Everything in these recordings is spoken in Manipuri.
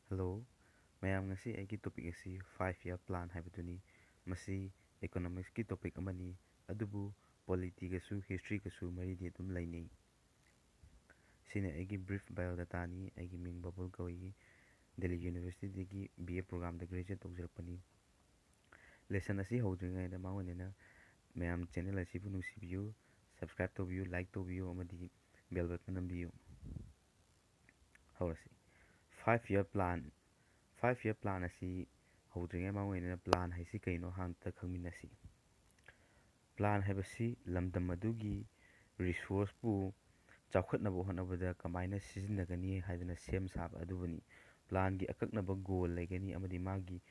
Hello, mayam ngasi aigi topic asi 5 year plan haibaduni. Masi economics ki topic amani. Adubu polity gasu history gasu mari di adum lainei. Sine aigi brief biodata ni aigi ming bubble kawi Delhi University digi BA program da graduate tawjarapani. Lesson asi hodringai da mawanena mayam channel asi bu nusibiyu, subscribe tawbiyu, like tawbiyu amadi bell button nambiyu. Hawasi 5 year plan 5 year plan asi hodringai mawanena plan haisi kaino hanta khangminasi. Plan haibasi lamdam adugi resource pu chawkhatnaba honabada kamaina sijinnagani haidana sem sab adubani. Plan gi akaknaba goal laigani amadi magi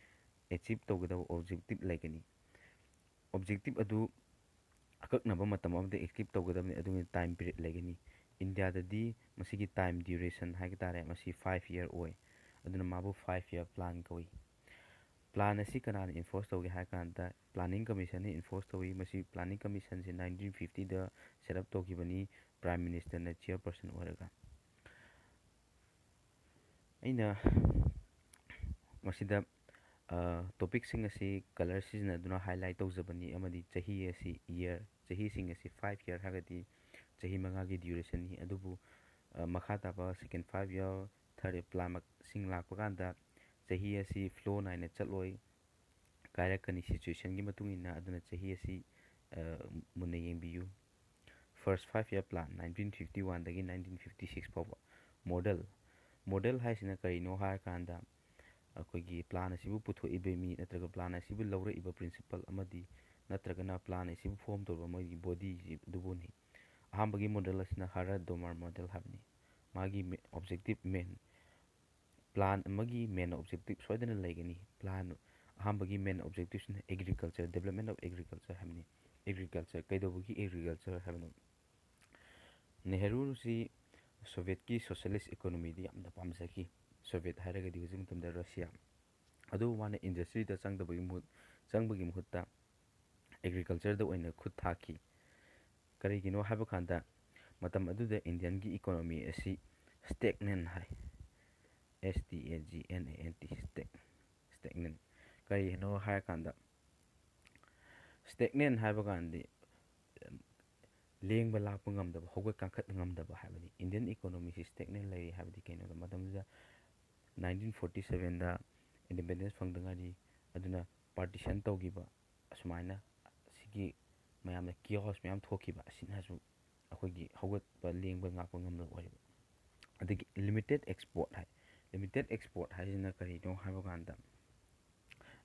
achieve tawgadaba objective laigani. Objective adu akaknaba matam amada achieve tawgadabani aduni time period laigani. India dadi masigi time duration haigitare masi 5 year oi. Aduna mabu 5 year plan kawi. Plan asi kanana enforce tawgi haikanta planning commission ni enforce tawi masi planning commission se 1950 da set up tawgibani prime minister na chairperson oraga. Aina masida topic sing asi color season aduna highlight tawjabani amadi chahi asi year chahi sing asi 5 year hagati chahi mangagi duration ni adubu makhata ba second 5 year third plan sing lakpaganda chahi asi flow naina chatloi kairakani situation gi matungina aduna chahi asi munna yengbiyu. First 5 year plan 1951 dagi 1956 fawba model haisina karino haikanda akoigi plan asibu puthoibe mi natraga plan asibu lauraiba principle amadi natragana plan asibu form torba moigi body dubuni. Ahambagi model asina hara domar model habni. Magi objective main plan amagi main objective soidana laigani. Plan ahambagi main objective sina agriculture development of agriculture habni. Agriculture kaidobugi agriculture habno. Nehru si Soviet ki socialist economy di yamda pamsaki. Soviet hairagadi hujim tumda Russia. Adu wana industry da changbagi muhutta agriculture da oina khut thaki. Karigino habakanda matam aduda Indian gi economy asi stagnant hai. STAGNANT stagnant. Karigino haikanda stagnant habakandi lengba lakpa ngamdaba hawgat kangkhat ngamdaba habani Indian economy si stagnant lai habadi kaino da matamda 1947 da independence fangdangari aduna partition tawgiba asmaina sigi mayamna chaos mayam thokiba asinasu akoigi hawgatba lengba ngakpa ngamdaba oriba. Adagi limited export haisina karino habakanda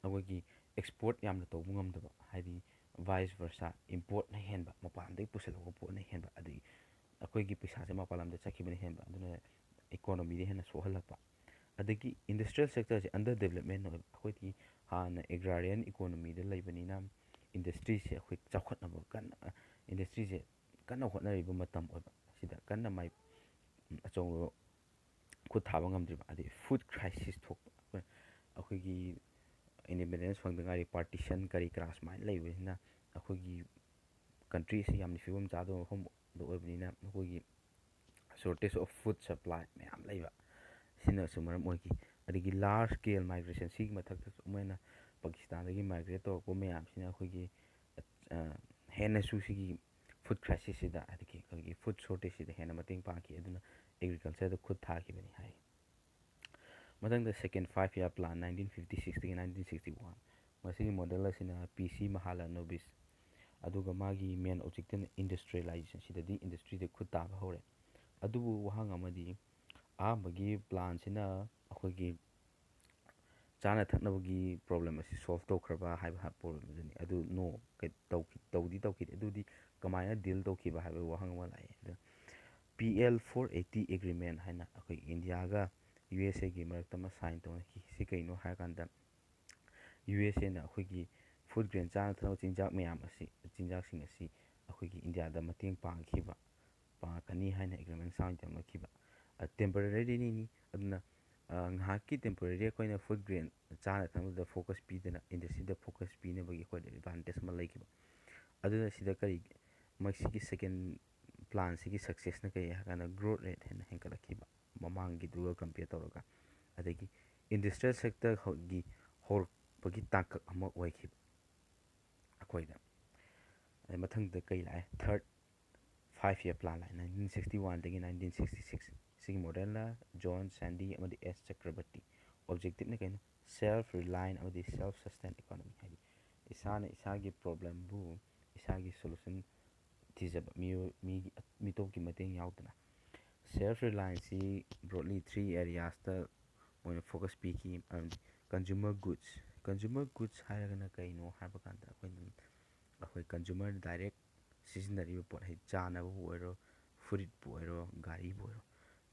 akoigi export yamna tawbu ngamdaba haidi vice versa import na henba mapandai pusalwa pot na henba adagi akoigi paisa se mapalamda chakibana henba aduna economy de hena sohalakpa. Adagi industrial sector se under development no akoigi hana agrarian economy de laibanina industry se akoi chawkhatnaba kana industry se kana hotnariba matam oiba sida kana mai achaw khut thaba ngamdriba adi food crisis thokpa akoigi independence fangdangari partition kari kras mai laibasina akoigi country se yamni fibam chado hom do oibnina akoigi shortage of food supply mayam laiba sina sumaram oigi adigi large scale migration sig mathakta umaina Pakistan dagi migrate to mayam sina akoigi henna su sigi food crisis sida adigi akoigi food shortage sida henna mating pangki aduna agriculture da khut thakibani hai. Madangda second 5 year plan 1956 dagi 1961 masigi model asina PC Mahala Nobis aduga magi main objective industrialization sidadi industry de khut taba hore. Adubu wahang amadi ahambagi plan sina akoigi chana thaknabagi problem asi solve tawkhraba haiba problem aduni adu no tawki adudi kamaina deal tawkiba haiba wahang ama lai. PL 480 agreement haina akoi India ga USA gi marakta ma sign tawki si kaino haikanda USA na akoigi food grain chana thaknaba chinjak mayam asi chinjak sing asi akoigi India da mating pangkhiba pangkani haina agreement sign tawkiba temporary ni aduna ngahaki temporary akoina food grain chana thaknaba focus pidana industry da focus pinabagi akoi advantage ma laikiba aduna sida kari masigi second plan sigi success na kai hakana growth rate hena henkalakiba mamangi duga compare tawraga adagi industrial ꯁꯦꯛꯇꯔꯒꯤ ꯍꯧꯔꯛꯄꯒꯤ ꯇꯥꯡꯀꯛ ꯑꯃ ꯑꯣꯏꯈꯤꯕ ꯑꯩꯈꯣꯏꯗ. ꯑꯗꯩ ꯃꯊꯪꯗ ꯀꯩ ꯂꯥꯛꯑꯦ, ꯊꯔꯠ 5 year ꯄ꯭ꯂꯥꯟ ꯂꯥꯛꯑꯦ 1961ꯗꯒꯤ 1966. ꯁꯤꯒꯤ ꯃꯣꯗꯦꯜꯅ ꯖꯣꯟ ꯁꯦꯟꯗꯤ ꯑꯃꯗꯤ ꯑꯦꯁ ꯆꯀ꯭ꯔꯕꯔꯇꯤ. ꯑꯣꯕꯖꯦꯛꯇꯤꯞꯅ ꯀꯩꯅꯣ, ꯁꯦꯜꯐ ꯔꯤꯂꯥꯏꯟ ꯑꯃꯗꯤ ꯁꯦꯜꯐ ꯁꯁꯇꯦꯟ ꯏꯀꯣꯅꯣꯃꯤ, ꯍꯥꯏꯗꯤ ꯏꯁꯥꯅ ꯏꯁꯥꯒꯤ ꯄ꯭ꯔꯣꯕ꯭ꯂꯦꯝꯕꯨ ꯏꯁꯥꯒꯤ ꯁꯣꯂꯨꯁꯟ ꯊꯤꯖꯕ, ꯃꯤꯇꯣꯞꯀꯤ ꯃꯇꯦꯡ ꯌꯥꯎꯗꯅ. ꯁꯦꯜꯐ ꯔꯤꯂꯥꯏꯟꯁꯤ ꯕ꯭ꯔꯣꯗꯂꯤ 3 areasꯇ ꯃꯣꯏꯅ ꯐꯣꯀꯁ ꯄꯤꯈꯤ. Consumer goods. ꯀꯟꯖꯨꯃꯔ ꯒꯨꯗꯁ ꯍꯥꯏꯔꯒꯅ ꯀꯩꯅꯣ ꯍꯥꯏꯕ ꯀꯥꯟꯗ ꯑꯩꯈꯣꯏ ꯀꯟꯖꯨꯃꯔ ꯗꯥꯏꯔꯦꯛ ꯁꯤꯖꯤꯟꯅꯔꯤꯕ ꯄꯣꯠ, ꯍꯥꯏꯗꯤ ꯆꯥꯅꯕꯕꯨ ꯑꯣꯏꯔꯣ, ꯐꯨꯔꯤꯠꯄꯨ ꯑꯣꯏꯔꯣ, ꯒꯥꯔꯤꯕꯨ ꯑꯣꯏꯔꯣ.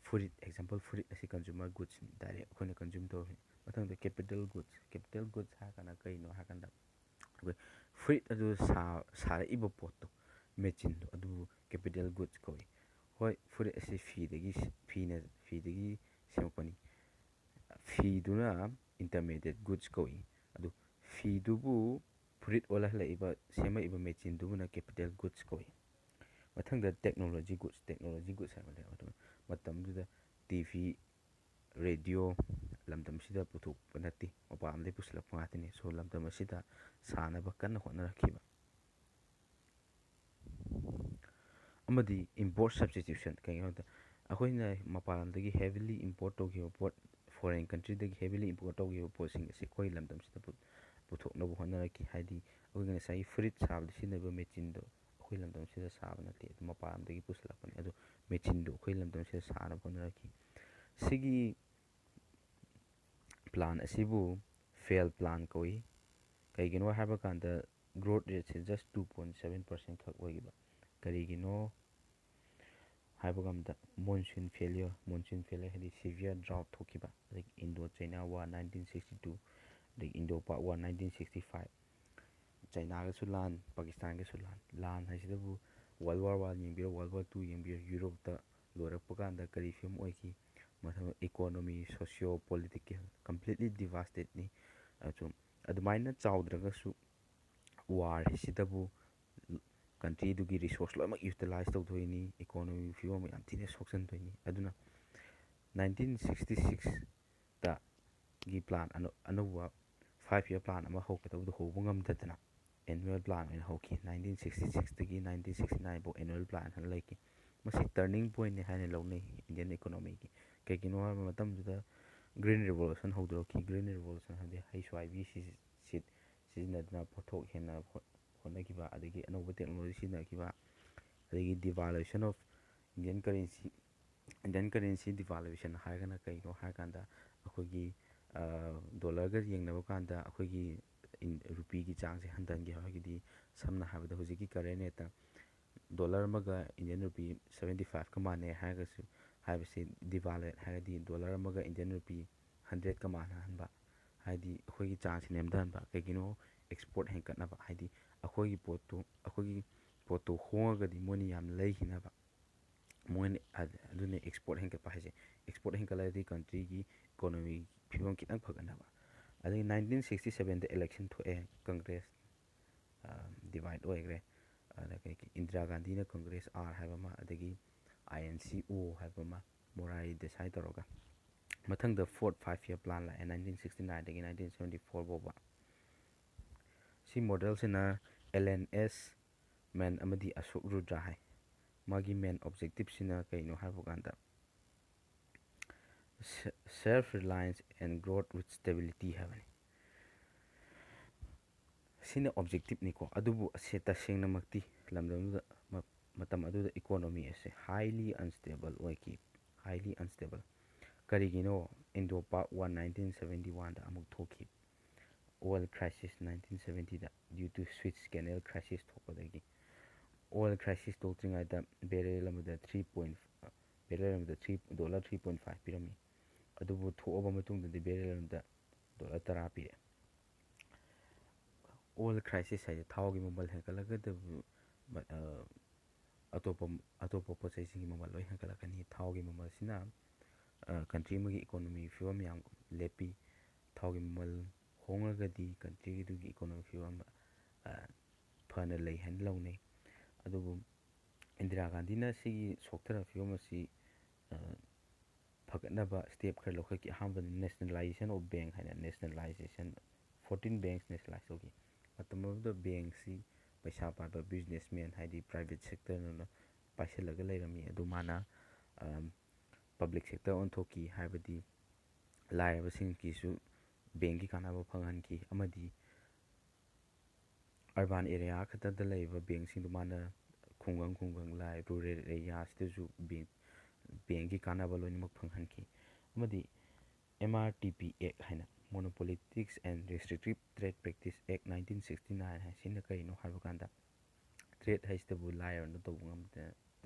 ꯐꯨꯔꯤꯠ, ꯑꯦꯛꯖꯥꯝꯄꯜ ꯐꯨꯔꯤꯠ ꯑꯁꯤ ꯀꯟꯖꯨꯃꯔ ꯒꯨꯗꯁꯅꯤ, ꯗꯥꯏꯔꯦꯛ ꯑꯩꯈꯣꯏꯅ ꯀꯟꯖꯨꯝ ꯇꯧꯔꯤ. ꯃꯊꯪꯗ ꯀꯦꯄꯤꯇꯦꯜ ꯒꯨꯗꯁ. ꯀꯦꯄꯤꯇꯦꯜ ꯒꯨꯗꯁ ꯍꯥꯏꯔꯀꯥꯟꯗ ꯀꯩꯅꯣ ꯍꯥꯏꯔꯀꯥꯟꯗ ꯑꯩꯈꯣꯏ ꯐꯨꯔꯤꯠ ꯑꯗꯨ ꯁꯥꯔꯛꯏꯕ ꯄꯣꯠꯇꯣ, ꯃꯦꯆꯤꯟꯗꯣ, ꯑꯗꯨꯕꯨ ꯀꯦꯄꯤꯇꯦꯜ ꯒꯨꯗꯁ ꯀꯧꯏ. ꯍꯣꯏ, ꯐꯨꯔꯤꯠ ꯑꯁꯤ ꯐꯤꯗꯒꯤ ꯁꯦꯝꯃꯛꯄꯅꯤ. ꯐꯤꯗꯨꯅ ꯏꯟꯇꯔꯃꯦꯗꯤꯌꯦꯠ ꯒꯨꯗꯁ ꯀꯧꯏ. ꯑꯗꯨ ꯐꯤꯗꯨꯕꯨ ꯐꯨꯔꯤꯠ ꯑꯣꯜꯍꯜꯂꯛꯏꯕ, ꯁꯦꯝꯃꯛꯏꯕ ꯃꯦꯆꯤꯟꯗꯨꯕꯨꯅ ꯀꯦꯄꯤꯇꯦꯜ ꯒꯨꯗꯁ ꯀꯧꯏ. ꯃꯊꯪꯗ ꯇꯦꯛꯅꯣꯂꯣꯖꯤ ꯒꯨꯗꯁ. ꯇꯦꯛꯅꯣꯂꯣꯖꯤ ꯒꯨꯗꯁ ꯍꯥꯏꯕ ꯃꯇꯝꯗꯨꯗ ꯇꯤꯚꯤ, ꯔꯦꯗꯤꯑꯣ ꯂꯝꯗꯝꯁꯤꯗ ꯄꯨꯊꯣꯛꯄ ꯅꯠꯇꯦ, ꯃꯄꯥꯟ ꯂꯝꯗꯒꯤ ꯄꯨꯁꯤꯜꯂꯛꯄ ꯉꯥꯛꯇꯅꯤ. ꯁꯣ ꯂꯝꯗꯝ ꯑꯁꯤꯗ ꯁꯥꯅꯕ ꯀꯟꯅ ꯍꯣꯠꯅꯔꯛꯈꯤꯕ. ꯑꯃꯗꯤ ꯏꯝꯄꯣꯔꯠ ꯁꯕꯁꯇꯤꯇ꯭ꯌꯨꯁꯟ. ꯀꯩꯒꯤꯅꯣ ꯍꯥꯏꯕꯗ ꯑꯩꯈꯣꯏꯅ ꯃꯄꯥꯟ ꯂꯝꯗꯒꯤ ꯍꯦꯕꯤꯂꯤ ꯏꯝꯄꯣꯔꯠ ꯇꯧꯈꯤꯕ ꯄꯣꯠ, ꯐꯣꯔꯦꯟ ꯀꯟꯇ꯭ꯔꯤꯗꯒꯤ ꯍꯦꯕꯤꯂꯤ ꯏꯝꯄꯣꯔꯠ ꯇꯧꯈꯤꯕ ꯄꯣꯠꯁꯤꯡ ꯑꯁꯤ ꯑꯩꯈꯣꯏ ꯂꯝꯗꯝꯁꯤꯗ ꯄꯨꯊꯣꯛꯅꯕ ꯍꯣꯠꯅꯔꯛꯈꯤ. ꯍꯥꯏꯗꯤ ꯑꯩꯈꯣꯏꯅ ꯉꯁꯥꯏꯒꯤ ꯐꯨꯔꯤꯠ ꯁꯥꯕꯗ ꯁꯤꯖꯤꯟꯅꯔꯤꯕ ꯃꯦꯆꯤꯟꯗꯣ ꯑꯩꯈꯣꯏ ꯂꯝꯗꯝꯁꯤꯗ ꯁꯥꯕ ꯅꯠꯇꯦ, ꯑꯗꯨ ꯃꯄꯥꯟ ꯂꯝꯗꯒꯤ ꯄꯨꯁꯤꯜꯂꯛꯄꯅꯤ. ꯑꯗꯨ ꯃꯦꯆꯤꯟꯗꯣ ꯑꯩꯈꯣꯏ ꯂꯝꯗꯝꯁꯤꯗ ꯁꯥꯅꯕ ꯍꯣꯠꯅꯔꯛꯈꯤ. ꯁꯤꯒꯤ ꯄ꯭ꯂꯥꯟ ꯑꯁꯤꯕꯨ ꯐꯦꯜ ꯄ꯭ꯂꯥꯟ ꯀꯧꯏ. ꯀꯩꯒꯤꯅꯣ ꯍꯥꯏꯕ ꯀꯥꯟꯗ ꯒ꯭ꯔꯣꯠ ꯔꯦꯠꯁꯦ ꯖꯁ 2.7% ꯈꯛ ꯑꯣꯏꯈꯤꯕ. ꯀꯔꯤꯒꯤꯅꯣ ꯍꯥꯏꯕ ꯀꯥꯟꯗ ꯃꯣꯟꯁꯨꯟ ꯐꯦꯂꯤꯌꯔ ꯍꯥꯏꯗꯤ ꯁꯤꯚꯤꯌꯔ ꯗ꯭ꯔꯥꯎꯠ ꯊꯣꯛꯈꯤꯕ. ꯑꯗꯒꯤ ꯏꯟꯗꯣ ꯆꯩꯅꯥ ꯋꯥꯔ 1962, ꯑꯗꯒꯤ ꯏꯟꯗꯣ ꯄꯥꯛ ꯋꯥꯔ 1965. ꯆꯩꯅꯥꯒꯁꯨ ꯂꯥꯟ, ꯄꯥꯀꯤꯁꯇꯥꯟꯒꯁꯨ ꯂꯥꯟ. ꯂꯥꯟ ꯍꯥꯏꯁꯤꯗꯕꯨ ꯋꯥꯔꯜ ꯋꯥꯔ 1 ꯌꯦꯡꯕꯤꯔꯣ, ꯋꯥꯔꯜ ꯋꯥꯔ 2 ꯌꯦꯡꯕꯤꯔꯣ. ꯌꯨꯔꯣꯞꯇ ꯂꯣꯏꯔꯛꯄ ꯀꯥꯟꯗ ꯀꯔꯤ ꯐꯤꯕꯝ ꯑꯣꯏꯈꯤ? ꯃꯊꯪꯗ ꯏꯀꯣꯅꯣꯃꯤ, ꯁꯣꯁꯤꯌꯣ ꯄꯣꯂꯤꯇꯤꯀꯦꯜ ꯀꯝꯄ꯭ꯂꯤꯠꯂꯤ ꯗꯤꯚꯥꯁꯇꯦꯠꯅꯤ. ꯑꯗꯨꯃꯥꯏꯅ ꯆꯥꯎꯗ꯭ꯔꯒꯁꯨ ꯋꯥꯔ ꯍꯥꯏꯁꯤꯗꯕꯨ ꯀꯟꯇ꯭ꯔꯤꯗꯨꯒꯤ ꯔꯤꯁꯣꯔꯁ ꯂꯣꯏꯅꯃꯛ ꯌꯨꯇꯤꯂꯥꯏꯁ ꯇꯧꯗꯣꯏꯅꯤ, ꯏꯀꯣꯅꯣꯃꯤ ꯐꯤꯕꯝ ꯌꯥꯝ ꯊꯤꯅ ꯁꯣꯛꯆꯟꯗꯣꯏꯅꯤ. ꯑꯗꯨꯅ 1966ꯇ ꯒꯤ ꯄ꯭ꯂꯥꯟ, ꯑꯅꯧꯕ 5 year ꯄ꯭ꯂꯥꯟ ꯑꯃ ꯍꯧꯒꯗꯕꯗꯨ ꯍꯧꯕ ꯉꯝꯗꯗꯅ ꯑꯦꯅꯨꯋꯦꯜ ꯄ꯭ꯂꯥꯟ ꯑꯣꯏꯅ ꯍꯧꯈꯤ. 1966ꯇꯒꯤ 1969 ꯐꯥꯎ ꯑꯦꯅꯨꯋꯦꯜ ꯄ꯭ꯂꯥꯟ ꯍꯥꯏꯅ ꯂꯩꯈꯤ. ꯃꯁꯤ ꯇꯔꯅꯤꯡ ꯄꯣꯏꯟꯠꯅꯤ ꯍꯥꯏꯅ ꯂꯧꯅꯩ ꯏꯟꯗꯤꯌꯟ ꯏꯀꯣꯅꯣꯃꯤꯒꯤ. ꯀꯩꯒꯤꯅꯣ ꯍꯥꯏꯕ ꯃꯇꯝꯗꯨꯗ ꯒ꯭ꯔꯤꯟ ꯔꯤꯚꯣꯂꯨꯁꯟ ꯍꯧꯗꯣꯔꯛꯈꯤ. ꯒ꯭ꯔꯤꯟ ꯔꯤꯚꯣꯂꯨꯁꯟ ꯍꯥꯏꯕꯗꯤ ꯍꯩꯁ꯭ꯋꯥꯏꯕꯤ ꯁꯤꯖꯤꯟꯅꯗꯨꯅ ꯄꯣꯠꯊꯣꯛ ꯍꯦꯟꯅ ꯍꯣꯠꯅꯈꯤꯕ, ꯑꯗꯒꯤ ꯑꯅꯧꯕ ꯇꯦꯛꯅꯣꯂꯣꯖꯤ ꯁꯤꯖꯤꯟꯅꯈꯤꯕ, ꯑꯗꯒꯤ ꯗꯤꯚꯥꯂꯨꯌꯦꯁꯟ ꯑꯣꯐ ꯏꯟꯗꯤꯌꯟ ꯀꯔꯦꯟꯁꯤ ꯗꯤꯚꯥꯂꯨꯌꯦꯁꯟ ꯍꯥꯏꯔꯒꯅ ꯀꯩꯅꯣ ꯍꯥꯏꯔꯀꯥꯟꯗ ꯑꯩꯈꯣꯏꯒꯤ ꯗꯣꯂꯔꯒ ꯌꯦꯡꯅꯕ ꯀꯥꯟꯗ ꯑꯩꯈꯣꯏꯒꯤ ꯔꯨꯄꯤꯒꯤ ꯆꯥꯡꯁꯦ ꯍꯟꯊꯍꯟꯒꯦ ꯍꯥꯏꯔꯒꯗꯤ, ꯁꯝꯅ ꯍꯥꯏꯔꯕꯗ ꯍꯧꯖꯤꯛꯀꯤ ꯀꯔꯦꯟ ꯔꯦꯠꯇ ꯗꯣꯂꯔ ꯑꯃꯒ ꯏꯟꯗꯤꯌꯟ ꯔꯨꯄꯤ 75ꯀ ꯃꯥꯟꯅꯩ ꯍꯥꯏꯔꯒꯁꯨ, ꯍꯥꯏꯕꯁꯤ ꯗꯤꯚꯥꯂꯨꯌꯦꯠ ꯍꯥꯏꯔꯗꯤ ꯗꯣꯂꯔ ꯑꯃꯒ ꯏꯟꯗꯤꯌꯟ ꯔꯨꯄꯤ 100ꯀ ꯃꯥꯟꯅꯍꯟꯕ, ꯍꯥꯏꯗꯤ ꯑꯩꯈꯣꯏꯒꯤ ꯆꯥꯡꯁꯤ ꯅꯦꯝꯊꯍꯟꯕ. ꯀꯩꯒꯤꯅꯣ? ꯑꯦꯛꯁꯄꯣꯔꯠ ꯍꯦꯟꯒꯠꯅꯕ. ꯍꯥꯏꯗꯤ ꯑꯩꯈꯣꯏꯒꯤ ꯄꯣꯠꯇꯨ ꯍꯣꯡꯉꯒꯗꯤ ꯃꯣꯏꯅ ꯌꯥꯝ ꯂꯩꯈꯤꯅꯕ. ꯑꯗꯨꯅ ꯑꯦꯛꯁꯄꯣꯔꯠ ꯍꯦꯟꯒꯠꯄ ꯍꯥꯏꯁꯦ. ꯑꯦꯛꯁꯄꯣꯔꯠ ꯍꯦꯟꯒꯠꯂꯒꯗꯤ ꯀꯟꯇ꯭ꯔꯤꯒꯤ ꯏꯀꯣꯅꯣꯃꯤꯒꯤ ꯐꯤꯕꯝ ꯈꯤꯇꯪ ꯐꯒꯠꯅꯕ. ꯑꯗꯒꯤ 1967ꯗ ꯏꯂꯦꯛꯁꯟ ꯊꯣꯛꯑꯦ. ꯀꯪꯒ꯭ꯔꯦꯁ ꯗꯤꯚꯥꯏꯠ ꯑꯣꯏꯈ꯭ꯔꯦ. ꯑꯗꯒꯤ ꯏꯟꯗꯤꯔꯥ ꯒꯥꯟꯙꯤꯅ ꯀꯪꯒ꯭ꯔꯦꯁ ꯑꯥꯔ ꯍꯥꯏꯕ ꯑꯃ, ꯑꯗꯒꯤ INC ꯑꯣ ꯍꯥꯏꯕ ꯑꯃ, ꯃꯣꯔꯥꯔꯤ ꯗꯦꯁꯥꯏ ꯇꯧꯔꯒ. ꯃꯊꯪꯗ ꯐꯣꯔꯠ 5 year ꯄ꯭ꯂꯥꯟ ꯂꯥꯛꯑꯦ 1969ꯗꯒꯤ 1974 ꯐꯥꯎꯕ. ꯁꯤ ꯃꯣꯗꯦꯜꯁꯤꯅ LNS ꯃꯦꯟ ꯑꯃꯗꯤ ꯑꯁꯣꯛ ꯔꯨꯗ꯭ꯔ ꯍꯥꯏ. ꯃꯥꯒꯤ ꯃꯦꯟ ꯑꯣꯕꯖꯦꯛꯇꯤꯞꯁꯤꯅ ꯀꯩꯅꯣ ꯍꯥꯏꯕ ꯀꯥꯟꯗ self reliance and growth with stability ꯍꯥꯏꯕꯅꯤ. ꯁꯤꯅ ꯑꯣꯕꯖꯦꯛꯇꯤꯞꯅꯤꯀꯣ. ꯑꯗꯨꯕꯨ ꯇꯁꯦꯡꯅꯃꯛꯇꯤ ꯂꯝꯗꯝꯗꯨꯗ ꯃꯇꯝ ꯑꯗꯨꯗ ꯏꯀꯣꯅꯣꯃꯤ ꯑꯁꯦ ꯍꯥꯏꯂꯤ ꯑꯟꯁꯇꯦꯕꯜ ꯑꯣꯏꯈꯤ. Highly unstable. ꯀꯔꯤꯒꯤꯅꯣ? ꯏꯟꯗꯣ ꯄꯥꯛ ꯋꯥꯔ 1971ꯗ ꯑꯃꯨꯛ ꯊꯣꯛꯈꯤ. ꯑꯣꯏꯜ ꯈ꯭ꯔꯥꯏꯁꯤꯁ 1970ꯗ ꯗ꯭ꯌꯨ ꯇꯨ ꯁ꯭ꯋꯤꯠꯁ ꯀꯦꯅꯦꯜ ꯈ꯭ꯔꯥꯏꯁꯤꯁ ꯊꯣꯛꯄꯗꯒꯤ. ꯑꯣꯏꯜ ꯈ꯭ꯔꯥꯏꯁꯤꯁ ꯊꯣꯛꯇ꯭ꯔꯤꯉꯩꯗ ꯕꯦꯔꯦꯜ ꯑꯃꯗ $3.5 ꯄꯤꯔꯝꯃꯤ. ꯑꯗꯨꯕꯨ ꯊꯣꯛꯑꯕ ꯃꯇꯨꯡꯗꯗꯤ ꯕꯦꯔꯦꯜ ꯑꯃꯗ $10 ꯄꯤꯔꯦ. ꯑꯣꯏꯜ ꯈ꯭ꯔꯥꯏꯁꯤꯁ ꯍꯥꯏꯁꯦ ꯊꯥꯎꯒꯤ ꯃꯃꯜ ꯍꯦꯟꯒꯠꯂꯒꯗꯕꯨ ꯑꯇꯣꯞꯄ ꯄꯣꯠ ꯆꯩꯁꯤꯡꯒꯤ ꯃꯃꯜ ꯂꯣꯏ ꯍꯦꯟꯒꯠꯂꯛꯀꯅꯤ. ꯊꯥꯎꯒꯤ ꯃꯃꯜꯁꯤꯅ ꯀꯟꯇ꯭ꯔꯤ ꯑꯃꯒꯤ ꯏꯀꯣꯅꯣꯃꯤ ꯐꯤꯕꯝ ꯌꯥꯝ ꯂꯦꯞꯄꯤ. ꯊꯥꯎꯒꯤ ꯃꯃꯜ ꯍꯣꯡꯂꯒꯗꯤ ꯀꯟꯇ꯭ꯔꯤꯗꯨꯒꯤ ꯏꯀꯣꯅꯣꯃꯤ ꯐꯤꯕꯝ ꯐꯅ ꯂꯩ ꯍꯥꯏꯅ ꯂꯧꯅꯩ. ꯑꯗꯨꯕꯨ ꯏꯟꯗꯤꯔꯥ ꯒꯥꯟꯙꯤꯅ ꯁꯤꯒꯤ ꯁꯣꯛꯊꯔꯕ ꯐꯤꯕꯝ ꯑꯁꯤ ꯐꯒꯠꯅꯕ ꯁ꯭ꯇꯦꯞ ꯈꯔ ꯂꯧꯈꯠꯈꯤ. ꯑꯍꯥꯟꯕꯗ ꯅꯦꯁꯅꯦꯂꯥꯏꯖꯦꯁꯟ ꯑꯣꯐ ꯕꯦꯡꯛ ꯍꯥꯏꯅ ꯅꯦꯁꯅꯦꯂꯥꯏꯖꯦꯁꯟ 14 ꯕꯦꯡꯛꯁ ꯅꯦꯁꯅꯦꯂꯥꯏꯖ ꯇꯧꯈꯤ. ꯃꯇꯝ ꯑꯗꯨꯗ ꯕꯦꯡꯛꯁꯤ ꯄꯩꯁꯥ ꯄꯥꯏꯕ ꯕꯤꯖꯤꯅꯦꯁꯃꯦꯟ ꯍꯥꯏꯗꯤ ꯄ꯭ꯔꯥꯏꯚꯦꯠ ꯁꯦꯛꯇꯔꯅ ꯄꯥꯏꯁꯤꯜꯂꯒ ꯂꯩꯔꯝꯃꯤ. ꯑꯗꯨ ꯃꯥꯅ ꯄꯕ꯭ꯂꯤꯛ ꯁꯦꯛꯇꯔ ꯑꯣꯟꯊꯣꯛꯈꯤ, ꯍꯥꯏꯕꯗꯤ ꯂꯥꯏꯔꯕꯁꯤꯡꯒꯤꯁꯨ ꯕꯦꯡꯛꯀꯤ ꯀꯥꯟꯅꯕ ꯐꯪꯍꯟꯈꯤ, ꯑꯃꯗꯤ ꯑꯔꯕꯥꯟ ꯑꯦꯔꯤꯌꯥ ꯈꯛꯇꯗ ꯂꯩꯔꯤꯕ ꯕꯦꯡꯛꯁꯤꯡꯗꯨ ꯃꯥꯅ ꯈꯨꯡꯒꯪ ꯔꯨꯔꯦꯜ ꯑꯦꯔꯤꯌꯥꯁꯤꯗꯁꯨ ꯕꯦꯡꯛꯀꯤ ꯀꯥꯟꯅꯕ ꯂꯣꯏꯅꯃꯛ ꯐꯪꯍꯟꯈꯤ. ꯑꯃꯗꯤ MRTP ꯑꯦꯛ ꯍꯥꯏꯅ ꯃꯣꯅꯣꯄꯣꯂꯤꯇꯤꯛꯁ ꯑꯦꯟड ꯔꯦꯁꯇ꯭ꯔꯤꯛꯇꯤꯞ ꯇ꯭ꯔꯦꯗ ꯄ꯭ꯔꯦꯛꯇꯤꯁ ꯑꯦꯛ 1969 ꯍꯥꯏꯁꯤꯅ ꯀꯔꯤꯅꯣ ꯍꯥꯏꯕ ꯀꯥꯟꯗ, ꯇ꯭ꯔꯦꯗ ꯍꯥꯏꯁꯤꯇꯕꯨ ꯂꯥꯏꯔꯕꯅ ꯇꯧꯕ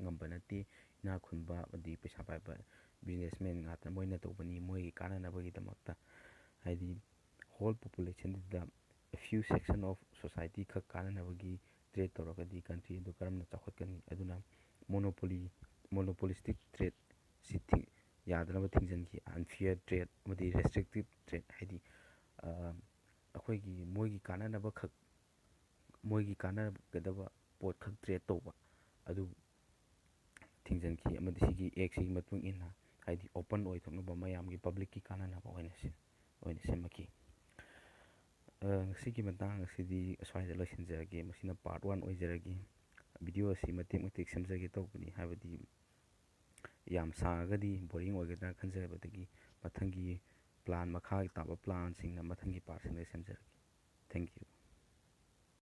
ꯉꯝꯕ ꯅꯠꯇꯦ. ꯏꯅꯥꯛ ꯈꯨꯟꯕ ꯑꯃꯗꯤ ꯄꯩꯁꯥ ꯄꯥꯏꯕ ꯕꯤꯖꯤꯅꯦꯁꯃꯦꯟ ꯉꯥꯛꯇ ꯃꯣꯏꯅ ꯇꯧꯕꯅꯤ, ꯃꯣꯏꯒꯤ ꯀꯥꯟꯅꯅꯕꯒꯤꯗꯃꯛꯇ. ꯍꯥꯏꯗꯤ ꯍꯣꯜ ꯄꯣꯄꯨꯂꯦꯁꯟꯗꯨꯗ ꯐ꯭ꯌꯨ ꯁꯦꯛꯁꯟ ꯑꯣꯐ ꯁꯣꯁꯥꯏꯇꯤ ꯈꯛ ꯀꯥꯟꯅꯅꯕꯒꯤ ꯇ꯭ꯔꯦꯗ ꯇꯧꯔꯒꯗꯤ ꯀꯟꯇ꯭ꯔꯤ ꯑꯗꯨ ꯀꯔꯝꯅ ꯆꯥꯎꯈꯠꯀꯅꯤ? ꯑꯗꯨꯅ ꯃꯣꯅꯣꯄꯣꯂꯤꯁꯇꯤꯛ ꯇ꯭ꯔꯦꯗꯁꯤ ꯌꯥꯗꯅꯕ ꯊꯤꯡꯖꯤꯟꯈꯤ. ꯑꯟꯐꯤꯌꯔ ꯇ꯭ꯔꯦꯗ ꯑꯃꯗꯤ ꯔꯦꯁꯇ꯭ꯔꯤꯛꯇꯤꯞ ꯇ꯭ꯔꯦꯗ, ꯍꯥꯏꯗꯤ ꯑꯩꯈꯣꯏꯒꯤ ꯃꯣꯏꯒꯤ ꯀꯥꯟꯅꯒꯗꯕ ꯄꯣꯠꯈꯛ ꯇ꯭ꯔꯦꯗ ꯇꯧꯕ ꯑꯗꯨ ꯊꯤꯡꯖꯤꯟꯈꯤ. ꯑꯃꯗꯤ ꯁꯤꯒꯤ ꯑꯦꯛꯁꯤꯒꯤ ꯃꯇꯨꯡ ꯏꯟꯅ ꯍꯥꯏꯗꯤ ꯑꯣꯄꯟ ꯑꯣꯏꯊꯣꯛꯅꯕ, ꯃꯌꯥꯝꯒꯤ ꯄꯕ꯭ꯂꯤꯛꯀꯤ ꯀꯥꯟꯅꯅꯕ ꯑꯣꯏꯅ ꯁꯦꯝꯃꯛꯈꯤ. ꯉꯁꯤꯒꯤ ꯃꯇꯥꯡ ꯑꯁꯤꯗꯤ ꯑꯁ꯭ꯋꯥꯏꯗ ꯂꯣꯏꯁꯤꯟꯖꯔꯒꯦ. ꯃꯁꯤꯅ ꯄꯥꯔꯠ 1 ꯑꯣꯏꯖꯔꯒꯦ. ꯚꯤꯗꯤꯑꯣ ꯑꯁꯤ ꯃꯇꯦꯛ ꯃꯇꯦꯛ ꯁꯦꯝꯖꯒꯦ ꯇꯧꯕꯅꯤ, ꯍꯥꯏꯕꯗꯤ ꯌꯥꯝ ꯁꯥꯡꯉꯒꯗꯤ ꯕꯣꯔꯤꯡ ꯑꯣꯏꯒꯗ꯭ꯔꯥ ꯈꯟꯖꯕꯗꯒꯤ ꯃꯊꯪꯒꯤ ꯃꯈꯥ ꯇꯥꯕ ꯄ꯭ꯂꯥꯟꯁꯤꯡꯅ ꯃꯊꯪꯒꯤ ꯄꯥꯔꯠꯁꯤꯡꯗ ꯁꯦꯝꯖꯔꯒꯦ. Thank you.